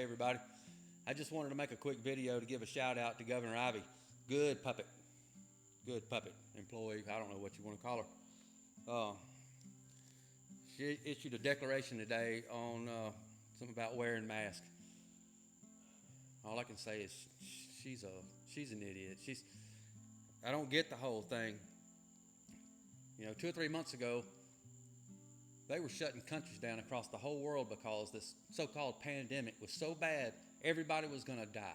everybody. I just wanted to make a quick video to give a shout out to Governor Ivy. Good puppet employee. I don't know what you want to call her. She issued a declaration today on something about wearing masks. All I can say is she's an idiot. I don't get the whole thing. 2 or 3 months ago, they were shutting countries down across the whole world because this so-called pandemic was so bad, everybody was going to die.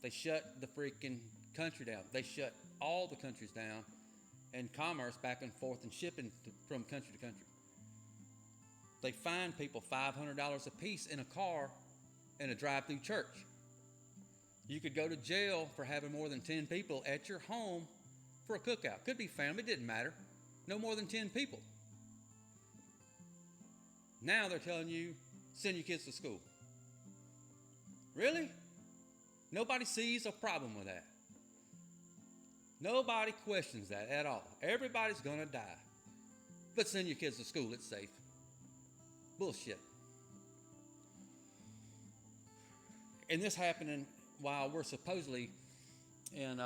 They shut the freaking country down. They shut all the countries down and commerce back and forth and shipping from country to country. They fined people $500 a piece in a car in a drive-through church. You could go to jail for having more than 10 people at your home for a cookout. Could be family, it didn't matter. No more than 10 people. Now they're telling you, send your kids to school. Really? Nobody sees a problem with that. Nobody questions that at all. Everybody's gonna die. But send your kids to school, it's safe. Bullshit. And this happening while we're supposedly in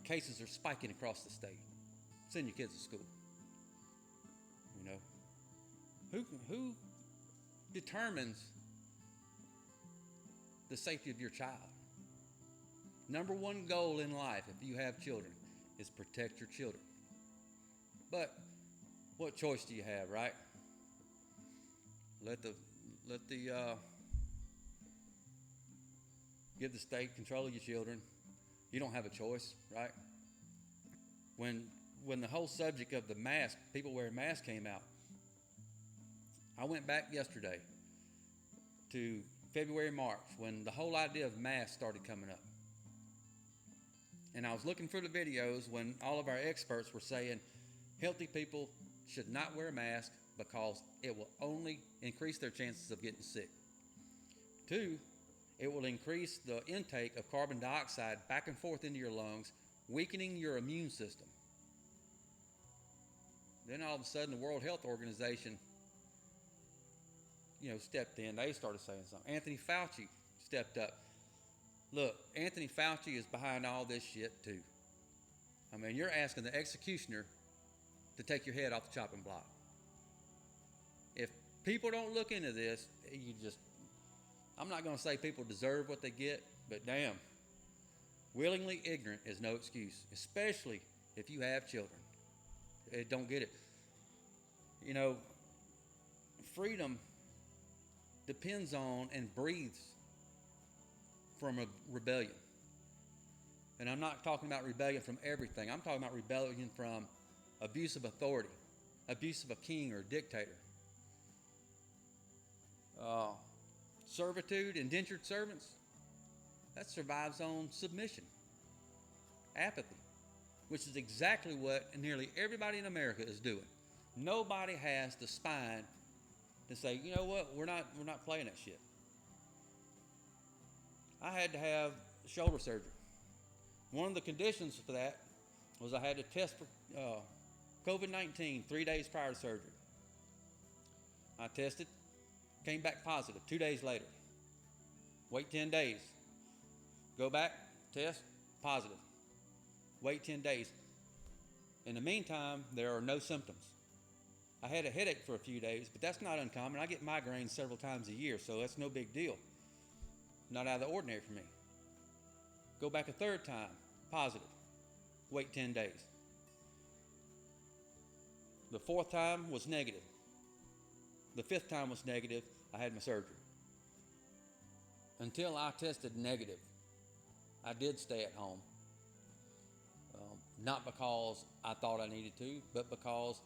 cases are spiking across the state. Send your kids to school. Who determines the safety of your child? Number one goal in life, if you have children, is protect your children. But what choice do you have, right? Give the state control of your children. You don't have a choice, right? When the whole subject of the mask, people wearing masks came out, I went back yesterday to February, March, when the whole idea of masks started coming up. And I was looking for the videos when all of our experts were saying healthy people should not wear a mask because it will only increase their chances of getting sick. 2, it will increase the intake of carbon dioxide back and forth into your lungs, weakening your immune system. Then all of a sudden the World Health Organization stepped in. They started saying something. Anthony Fauci stepped up. Look, Anthony Fauci is behind all this shit too. I mean, you're asking the executioner to take your head off the chopping block. If people don't look into this, I'm not going to say people deserve what they get, but damn, willingly ignorant is no excuse, especially if you have children. Don't get it. Freedom depends on and breathes from a rebellion. And I'm not talking about rebellion from everything. I'm talking about rebellion from abuse of authority, abuse of a king or a dictator. Servitude, indentured servants, that survives on submission, apathy, which is exactly what nearly everybody in America is doing. Nobody has the spine to say, you know what, we're not playing that shit. I had to have shoulder surgery. One of the conditions for that was I had to test for COVID-19 3 days prior to surgery. I tested, came back positive 2 days later. Wait 10 days. Go back, test, positive. Wait 10 days. In the meantime, there are no symptoms. I had a headache for a few days, but that's not uncommon. I get migraines several times a year, so that's no big deal. Not out of the ordinary for me. Go back a third time, positive. Wait 10 days. The fourth time was negative. The fifth time was negative. I had my surgery. Until I tested negative, I did stay at home. Not because I thought I needed to, but because,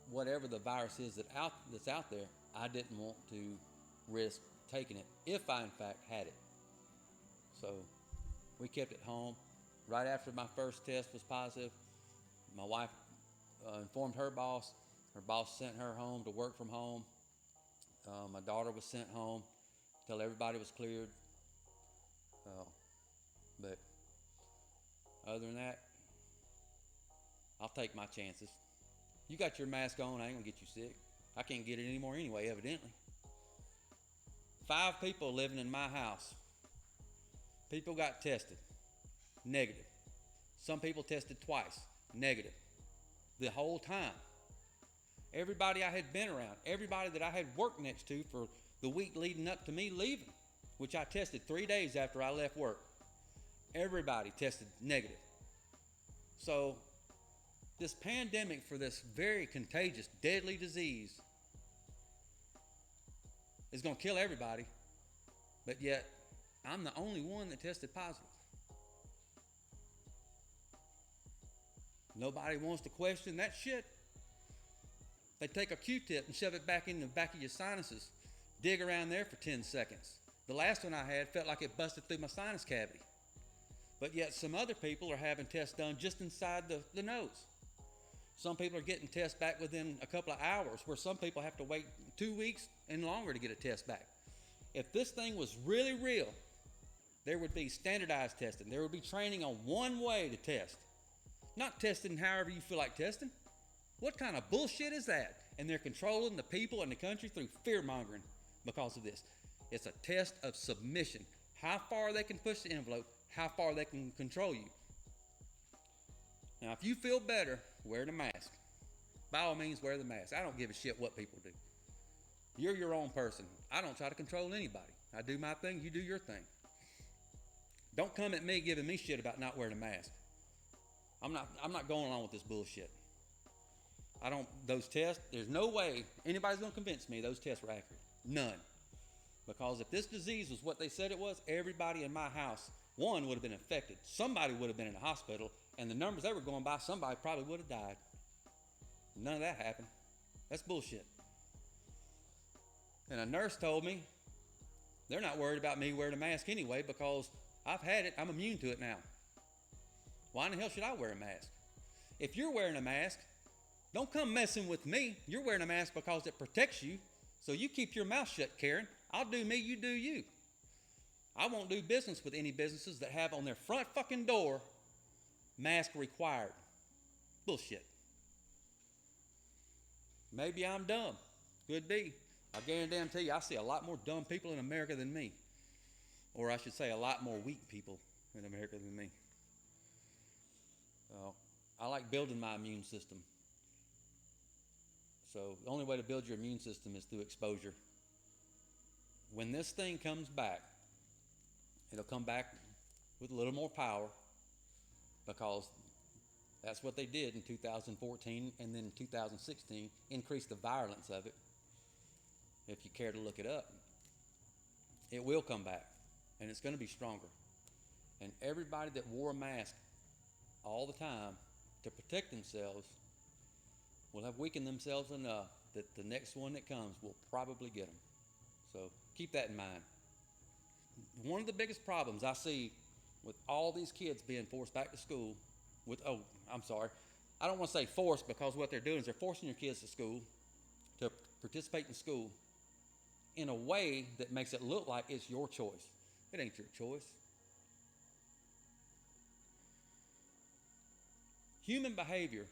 whatever the virus is that's out there, I didn't want to risk taking it if I in fact had it. So we kept it home. Right after my first test was positive, my wife informed her boss. Her boss sent her home to work from home. My daughter was sent home until everybody was cleared. But other than that, I'll take my chances. You got your mask on, I ain't gonna get you sick. I can't get it anymore anyway, evidently. 5 people living in my house. People got tested, negative. Some people tested twice, negative. The whole time. Everybody I had been around, everybody that I had worked next to for the week leading up to me leaving, which I tested 3 days after I left work. Everybody tested negative. So this pandemic for this very contagious, deadly disease is going to kill everybody, but yet I'm the only one that tested positive. Nobody wants to question that shit. They take a Q-tip and shove it back in the back of your sinuses, dig around there for 10 seconds. The last one I had felt like it busted through my sinus cavity. But yet some other people are having tests done just inside the nose. Some people are getting tests back within a couple of hours, where some people have to wait 2 weeks and longer to get a test back. If this thing was really real, there would be standardized testing. There would be training on one way to test. Not testing however you feel like testing. What kind of bullshit is that? And they're controlling the people and the country through fear-mongering because of this. It's a test of submission. How far they can push the envelope, how far they can control you. Now, if you feel better, wear the mask. By all means, wear the mask. I don't give a shit what people do. You're your own person. I don't try to control anybody. I do my thing, you do your thing. Don't come at me giving me shit about not wearing a mask. I'm not going along with this bullshit. Those tests, there's no way anybody's going to convince me those tests were accurate. None. Because if this disease was what they said it was, everybody in my house, one, would have been infected. Somebody would have been in the hospital, and the numbers they were going by, somebody probably would have died. None of that happened. That's bullshit. And a nurse told me they're not worried about me wearing a mask anyway because I've had it. I'm immune to it now. Why in the hell should I wear a mask? If you're wearing a mask, don't come messing with me. You're wearing a mask because it protects you. So you keep your mouth shut, Karen. I'll do me, you do you. I won't do business with any businesses that have on their front fucking door, mask required. Bullshit. Maybe I'm dumb. Could be. I guarantee you, I see a lot more dumb people in America than me. Or I should say a lot more weak people in America than me. I like building my immune system. So the only way to build your immune system is through exposure. When this thing comes back, it'll come back with a little more power because that's what they did in 2014 and then in 2016, increase the virulence of it. If you care to look it up, it will come back and it's going to be stronger. And everybody that wore a mask all the time to protect themselves will have weakened themselves enough that the next one that comes will probably get them. So keep that in mind. One of the biggest problems I see with all these kids being forced back to school I don't want to say forced because what they're doing is they're forcing your kids to school, to participate in school in a way that makes it look like it's your choice. It ain't your choice. Human behavior,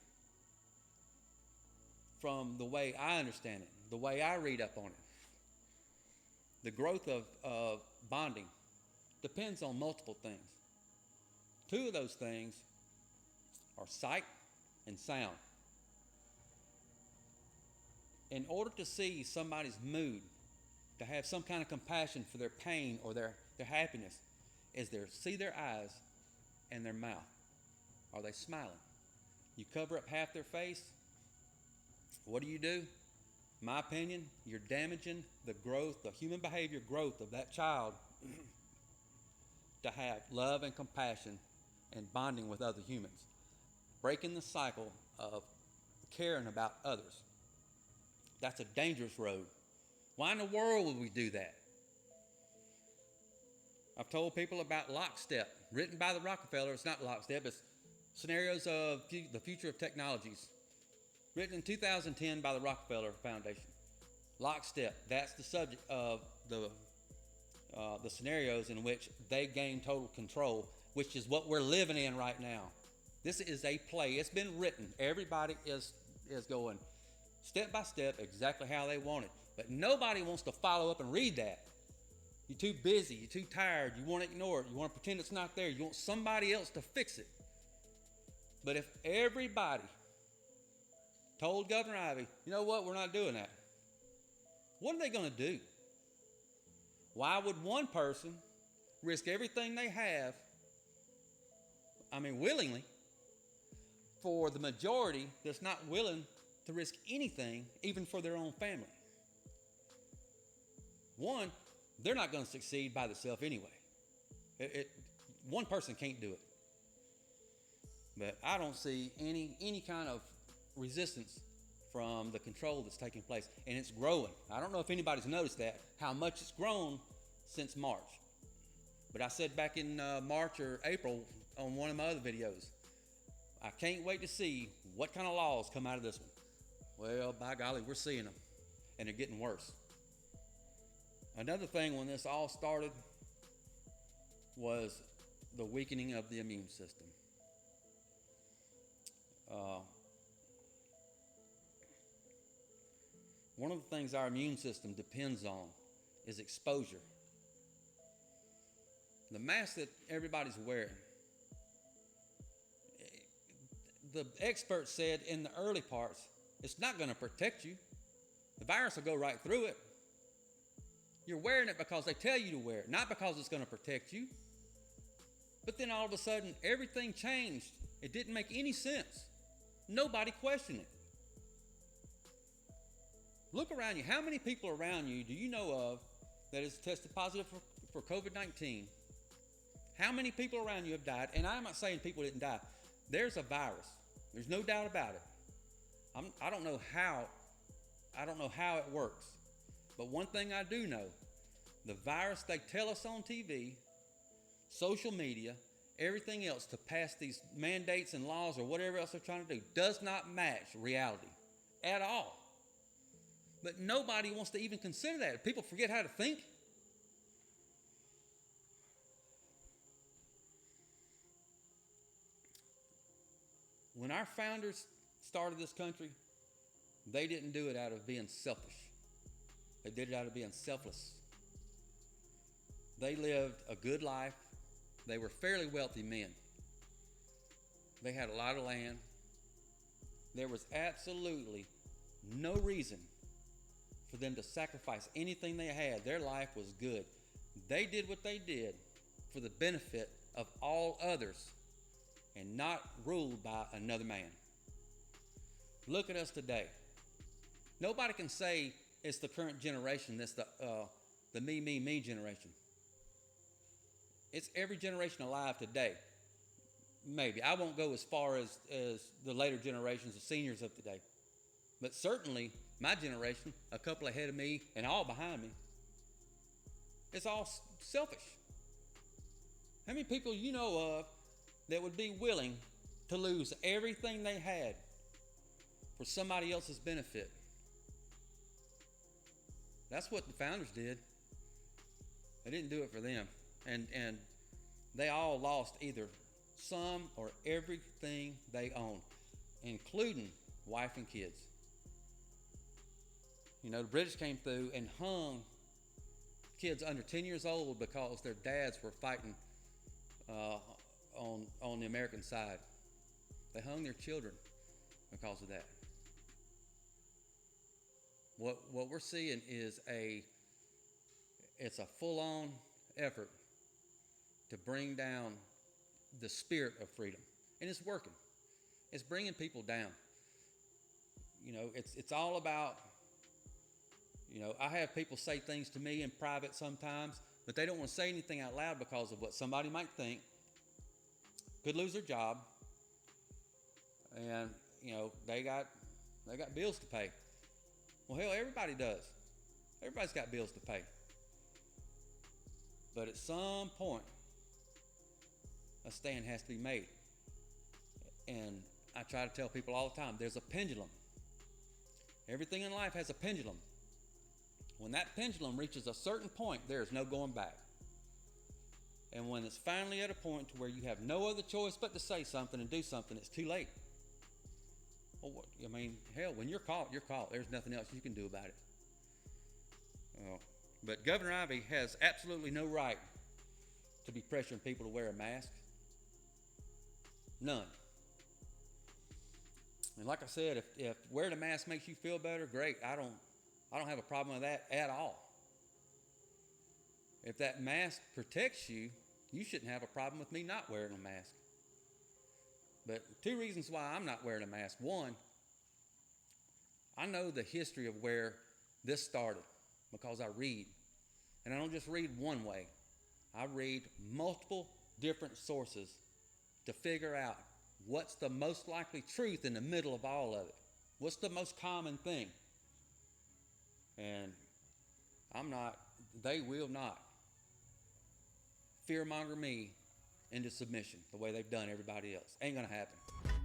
from the way I understand it, the way I read up on it, the growth of bonding depends on multiple things. Two of those things are sight and sound. In order to see somebody's mood, to have some kind of compassion for their pain or their happiness, is see their eyes and their mouth. Are they smiling? You cover up half their face. What do? My opinion, you're damaging the growth, the human behavior growth of that child to have love and compassion and bonding with other humans. Breaking the cycle of caring about others. That's a dangerous road. Why in the world would we do that? I've told people about Lockstep, written by the Rockefeller. It's not Lockstep, it's Scenarios of the Future of Technologies, written in 2010 by the Rockefeller Foundation. Lockstep, that's the subject of the scenarios in which they gain total control, which is what we're living in right now. This is a play. It's been written. Everybody is going step by step exactly how they want it. But nobody wants to follow up and read that. You're too busy. You're too tired. You want to ignore it. You want to pretend it's not there. You want somebody else to fix it. But if everybody told Governor Ivey, you know what, we're not doing that, what are they going to do? Why would one person risk everything they have, willingly, for the majority that's not willing to risk anything, even for their own family? One, they're not going to succeed by themselves anyway. One person can't do it. But I don't see any kind of resistance from the control that's taking place, and it's growing. I don't know if anybody's noticed that, how much it's grown since March. But I said back in March or April on one of my other videos, I can't wait to see what kind of laws come out of this one. Well, by golly, we're seeing them, and they're getting worse. Another thing when this all started was the weakening of the immune system. One of the things our immune system depends on is exposure. The mask that everybody's wearing, the experts said in the early parts, it's not going to protect you. The virus will go right through it. You're wearing it because they tell you to wear it, not because it's going to protect you. But then all of a sudden, everything changed. It didn't make any sense. Nobody questioned it. Look around you. How many people around you do you know of that has tested positive for COVID-19? How many people around you have died? And I'm not saying people didn't die. There's a virus. There's no doubt about it. I don't know how it works. But one thing I do know, the virus they tell us on TV, social media, everything else to pass these mandates and laws or whatever else they're trying to do does not match reality at all. But nobody wants to even consider that. People forget how to think. When our founders started this country, they didn't do it out of being selfish. They did it out of being selfless. They lived a good life. They were fairly wealthy men. They had a lot of land. There was absolutely no reason for them to sacrifice anything they had. Their life was good. They did what they did for the benefit of all others and not ruled by another man. Look at us today. Nobody can say it's the current generation that's the me generation. It's every generation alive today. Maybe. I won't go as far as the later generations, the seniors of today. But certainly, my generation, a couple ahead of me and all behind me, it's all selfish. How many people you know of that would be willing to lose everything they had for somebody else's benefit? That's what the founders did. They didn't do it for them. And they all lost either some or everything they owned, including wife and kids. You know, the British came through and hung kids under 10 years old because their dads were fighting on the American side. They hung their children because of that. What we're seeing is it's a full-on effort to bring down the spirit of freedom, and it's working. It's bringing people down. You know, it's all about. You know, I have people say things to me in private sometimes, but they don't want to say anything out loud because of what somebody might think. Could lose their job, and you know they got bills to pay. Well, hell, everybody does. Everybody's got bills to pay. But at some point, a stand has to be made. And I try to tell people all the time, there's a pendulum. Everything in life has a pendulum. When that pendulum reaches a certain point, there is no going back. And when it's finally at a point to where you have no other choice but to say something and do something, it's too late. Well, hell, when you're caught, you're caught. There's nothing else you can do about it. But Governor Ivey has absolutely no right to be pressuring people to wear a mask. None. And like I said, if wearing a mask makes you feel better, great. I don't have a problem with that at all. If that mask protects you, you shouldn't have a problem with me not wearing a mask. But two reasons why I'm not wearing a mask. One, I know the history of where this started because I read. And I don't just read one way. I read multiple different sources to figure out what's the most likely truth in the middle of all of it. What's the most common thing? And they will not fearmonger me into submission the way they've done everybody else. Ain't gonna happen.